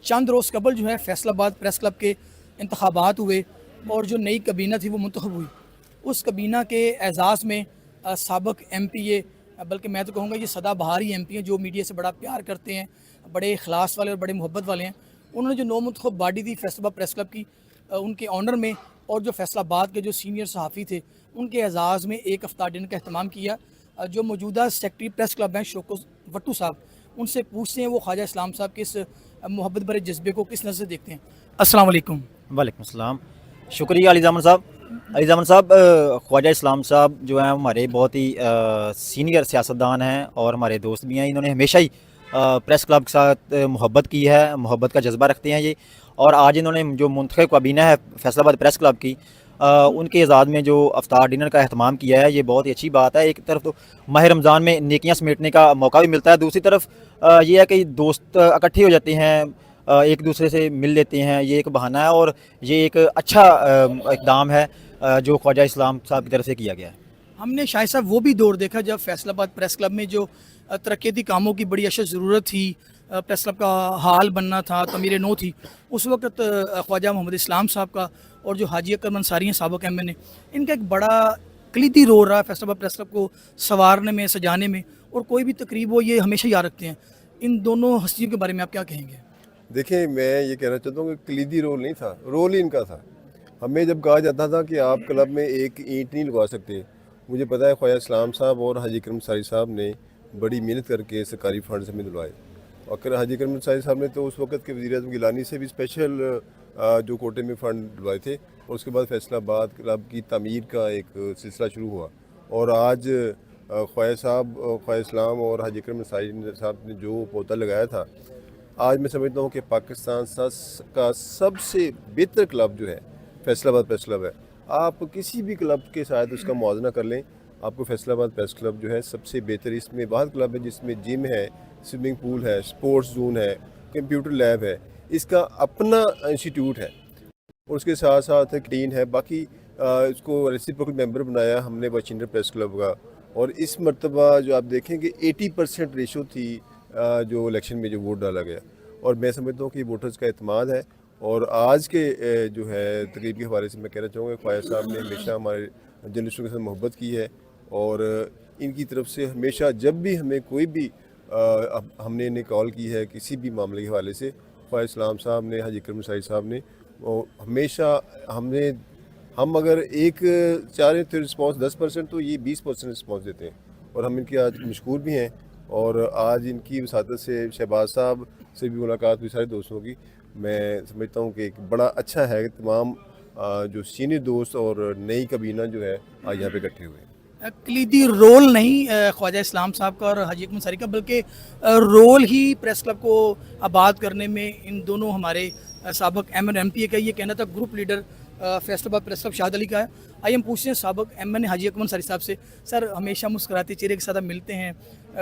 چند روز قبل جو ہے فیصل آباد پریس کلب کے انتخابات ہوئے اور جو نئی کابینہ تھی وہ منتخب ہوئی. اس کابینہ کے اعزاز میں سابق ایم پی اے، بلکہ میں تو کہوں گا یہ سدا بہاری ایم پی ہیں جو میڈیا سے بڑا پیار کرتے ہیں، بڑے اخلاص والے اور بڑے محبت والے ہیں. انہوں نے جو نو منتخب باڈی تھی فیصل آباد پریس کلب کی، ان کے آنر میں اور جو فیصل آباد کے جو سینئر صحافی تھے ان کے اعزاز میں ایک افطار ڈنر کا اہتمام کیا. جو موجودہ سیکرٹری پریس کلب ہیں شوکت وٹو صاحب، ان سے پوچھتے ہیں وہ خواجہ اسلام صاحب کے اس محبت بھرے جذبے کو کس نظر سے دیکھتے ہیں. السلام علیکم. وعلیکم السلام. شکریہ علی زامن صاحب. علی زامن صاحب، خواجہ اسلام صاحب جو ہیں ہمارے بہت ہی سینئر سیاستدان ہیں اور ہمارے دوست بھی ہیں. انہوں نے ہمیشہ ہی پریس کلب کے ساتھ محبت کی ہے، محبت کا جذبہ رکھتے ہیں یہ. اور آج انہوں نے جو منتخب کابینہ ہے فیصل آباد پریس کلب کی، ان کے اعزاز میں جو افطار ڈنر کا اہتمام کیا ہے، یہ بہت ہی اچھی بات ہے. ایک طرف تو ماہ رمضان میں نیکیاں سمیٹنے کا موقع بھی ملتا ہے، دوسری طرف یہ ہے کہ دوست اکٹھے ہو جاتے ہیں، ایک دوسرے سے مل لیتے ہیں. یہ ایک بہانہ ہے اور یہ ایک اچھا اقدام ہے جو خواجہ اسلام صاحب کی طرف سے کیا گیا ہے. ہم نے شاہد صاحب وہ بھی دور دیکھا جب فیصل آباد پریس کلب میں جو ترقیاتی کاموں کی بڑی اشد ضرورت تھی، پریس کلب کا حال بننا تھا، تعمیر نو تھی. اس وقت خواجہ محمد اسلام صاحب کا اور جو حاجی اکرم انصاری ہیں سابق ایم این اے، ان کا ایک بڑا کلیدی رول رہا فیصل آباد پریس کلب کو سنوارنے میں، سجانے میں، اور کوئی بھی تقریب ہو یہ ہمیشہ یاد رکھتے ہیں. ان دونوں ہستیوں کے بارے میں آپ کیا کہیں گے؟ دیکھیں، میں یہ کہنا چاہتا ہوں کہ کلیدی رول نہیں تھا، رول ہی ان کا تھا. ہمیں جب کہا جاتا تھا کہ آپ کلب میں ایک اینٹ نہیں لگوا سکتے، مجھے پتہ ہے خواجہ اسلام صاحب اور حاجی اکرم انصاری صاحب نے بڑی محنت کر کے سرکاری فنڈ سے ہمیں دلوائے. اور حاجی اکرم انصاری صاحب نے تو اس وقت کے وزیر اعظم گیلانی سے بھی اسپیشل جو کوٹے میں فنڈ دلوائے تھے، اور اس کے بعد فیصل آباد کلب کی تعمیر کا ایک سلسلہ شروع ہوا. اور آج خواجہ اسلام اور حاجی اکرم انصاری صاحب نے جو پودا لگایا تھا، آج میں سمجھتا ہوں کہ پاکستان کا سب سے بہتر کلب جو ہے فیصل آباد پریس کلب ہے. آپ کسی بھی کلب کے ساتھ اس کا موازنہ کر لیں، آپ کو فیصل آباد پریس کلب جو ہے سب سے بہتر. اس میں واحد کلب ہے جس میں جم ہے، سوئمنگ پول ہے، سپورٹس زون ہے، کمپیوٹر لیب ہے، اس کا اپنا انسٹیٹیوٹ ہے، اور اس کے ساتھ ساتھ کینٹین ہے. باقی اس کو ریسیپروکل ممبر بنایا ہم نے بچندر پریس کلب کا. اور اس مرتبہ جو آپ دیکھیں کہ 80% ریشو تھی جو الیکشن میں جو ووٹ ڈالا گیا. اور میں سمجھتا ہوں کہ ووٹرز کا اعتماد ہے. اور آج کے جو ہے تقریب کے حوالے سے میں کہنا چاہوں گا خواجہ صاحب نے ہمیشہ ہمارے جرنلسٹوں کے ساتھ محبت کی ہے، اور ان کی طرف سے ہمیشہ جب بھی ہمیں کوئی بھی ہم نے انہیں کال کی ہے کسی بھی معاملے کے حوالے سے، خواجہ اسلام صاحب نے، حاجی اکرم انصاری صاحب نے ہمیشہ ہم اگر ایک چاہ رہے تھے رسپانس 10%، تو یہ 20% رسپانس دیتے ہیں. اور ہم ان کے آج مشکور بھی ہیں. اور آج ان کی وساطت سے شہباز صاحب سے بھی ملاقات ہوئی، سارے دوستوں کی. میں سمجھتا ہوں کہ ایک بڑا اچھا ہے کہ تمام جو سینئر دوست اور نئی کابینہ جو ہے آج یہاں پہ اکٹھے ہوئے ہیں. کلیدی رول نہیں خواجہ اسلام صاحب کا اور حاجی اکرم انصاری کا، بلکہ رول ہی پریس کلب کو آباد کرنے میں ان دونوں ہمارے سابق ایم این ایم پی اے کا. یہ کہنا تھا گروپ لیڈر فیصل آباد پریس کلب شاہد علی کا ہے. آئیے ہم پوچھتے ہیں سابق ایم این اے حاجی اکرم انصاری صاحب سے. سر، ہمیشہ مسکراتے چہرے کے ساتھ ملتے ہیں،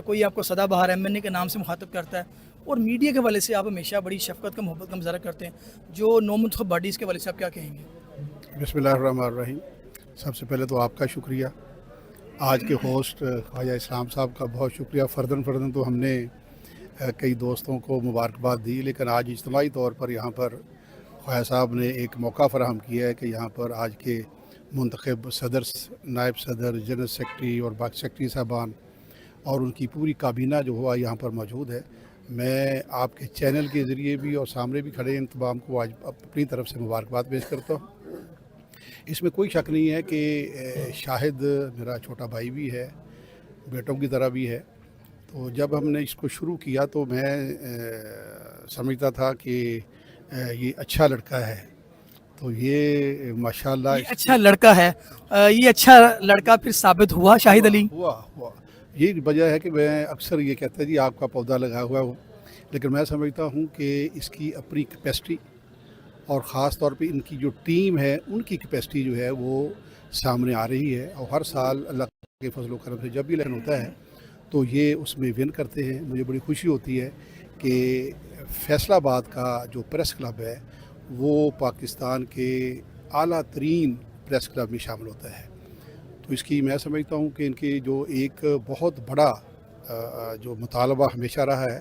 کوئی آپ کو سدا بہار ایم این اے کے نام سے مخاطب کرتا ہے، اور میڈیا کے حوالے سے آپ ہمیشہ بڑی شفقت کا، محبت کا مظاہرہ کرتے ہیں. جو نو منتخب باڈیز کے حوالے سے آپ کیا کہیں گے؟ بسم اللہ الرحمن الرحیم. سب سے پہلے تو آپ کا شکریہ، آج کے ہوسٹ خواجہ اسلام صاحب کا بہت شکریہ. فردن تو ہم نے کئی دوستوں کو مبارکباد دی، لیکن آج اجتماعی طور پر یہاں پر خواجہ صاحب نے ایک موقع فراہم کیا ہے کہ یہاں پر آج کے منتخب صدر، نائب صدر، جنرل سیکرٹری اور باقی سیکرٹری صاحبان اور ان کی پوری کابینہ جو ہوا یہاں پر موجود ہے. میں آپ کے چینل کے ذریعے بھی اور سامنے بھی کھڑے ان تمام کو آج اپنی طرف سے مبارکباد پیش کرتا ہوں. اس میں کوئی شک نہیں ہے کہ شاہد میرا چھوٹا بھائی بھی ہے، بیٹوں کی طرح بھی ہے. تو جب ہم نے اس کو شروع کیا تو میں سمجھتا تھا کہ یہ اچھا لڑکا ہے. تو یہ ماشاءاللہ یہ اچھا لڑکا ہے، یہ اچھا لڑکا پھر ثابت ہوا شاہد علی؟ ہوا. یہ وجہ ہے کہ میں اکثر یہ کہتا ہے جی آپ کا پودا لگا ہوا ہو، لیکن میں سمجھتا ہوں کہ اس کی اپنی کیپیسٹی اور خاص طور پہ ان کی جو ٹیم ہے ان کی کیپیسٹی جو ہے وہ سامنے آ رہی ہے. اور ہر سال اللہ کے فضل و کرم سے جب بھی الیکشن ہوتا ہے تو یہ اس میں ون کرتے ہیں. مجھے بڑی خوشی ہوتی ہے کہ فیصل آباد کا جو پریس کلب ہے وہ پاکستان کے اعلیٰ ترین پریس کلب میں شامل ہوتا ہے. تو اس کی میں سمجھتا ہوں کہ ان کے جو ایک بہت بڑا جو مطالبہ ہمیشہ رہا ہے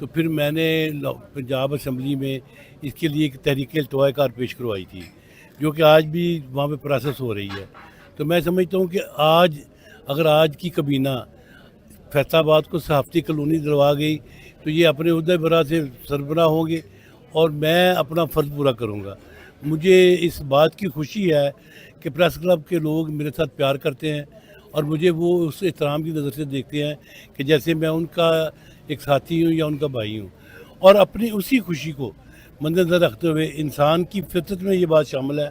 تو پھر میں نے پنجاب اسمبلی میں اس کے لیے ایک تحریک التواء کار پیش کروائی تھی جو کہ آج بھی وہاں پہ پروسیس ہو رہی ہے. تو میں سمجھتا ہوں کہ اگر آج کی کابینہ فیصل آباد کو صحافتی کالونی دلوا گئی تو یہ اپنے عہدہ برا سے سربراہ ہوں گے اور میں اپنا فرض پورا کروں گا. مجھے اس بات کی خوشی ہے کہ پریس کلب کے لوگ میرے ساتھ پیار کرتے ہیں اور مجھے وہ اس احترام کی نظر سے دیکھتے ہیں کہ جیسے میں ان کا ایک ساتھی ہوں یا ان کا بھائی ہوں. اور اپنی اسی خوشی کو مد نظر رکھتے ہوئے انسان کی فطرت میں یہ بات شامل ہے,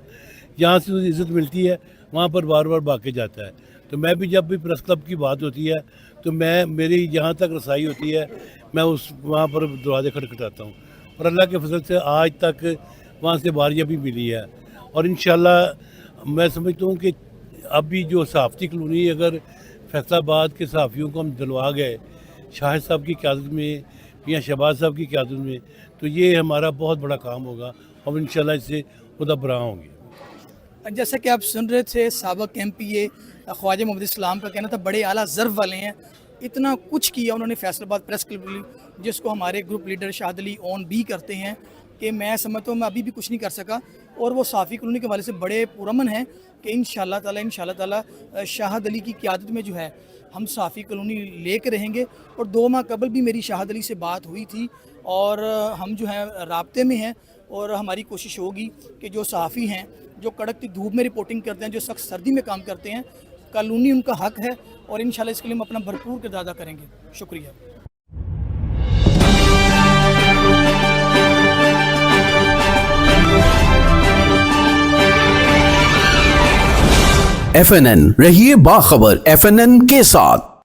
جہاں سے اسے عزت ملتی ہے وہاں پر بار بار بھاگ کے جاتا ہے. تو میں بھی جب بھی پریس کلب کی بات ہوتی ہے تو میری جہاں تک رسائی ہوتی ہے میں وہاں پر دروازے کھٹکھٹاتا ہوں اور اللہ کے فضل سے آج تک وہاں سے باریاں بھی ملی ہے. اور انشاءاللہ میں سمجھتا ہوں کہ ابھی جو صحافتی کالونی اگر فیصل آباد کے صحافیوں کو ہم دلوا گئے شاہد صاحب کی قیادت میں یا شہباز صاحب کی قیادت میں تو یہ ہمارا بہت بڑا کام ہوگا اور انشاءاللہ اس سے خدا براہ ہوں گے. جیسا کہ آپ سن رہے تھے سابق MPA خواجہ محمد اسلام کا کہنا تھا بڑے اعلیٰ ضرب والے ہیں, اتنا کچھ کیا انہوں نے فیصل آباد پریس کلب جس کو ہمارے گروپ لیڈر شاہد علی اون بھی کرتے ہیں کہ میں سمجھتا ہوں میں ابھی بھی کچھ نہیں کر سکا. اور وہ صحافی کالونی کے حوالے سے بڑے پرامن ہیں کہ انشاءاللہ تعالی شاہد علی کی قیادت میں جو ہے ہم صحافی کالونی لے کے رہیں گے. اور 2 ماہ قبل بھی میری شاہد علی سے بات ہوئی تھی اور ہم جو ہیں رابطے میں ہیں اور ہماری کوشش ہوگی کہ جو صحافی ہیں جو کڑکتی دھوپ میں رپورٹنگ کرتے ہیں, جو سخت سردی میں کام کرتے ہیں, کالونی ان کا حق ہے اور انشاءاللہ اس کے لیے ہم اپنا بھرپور کردار ادا کریں گے. شکریہ. FNN رہیے باخبر FNN کے ساتھ.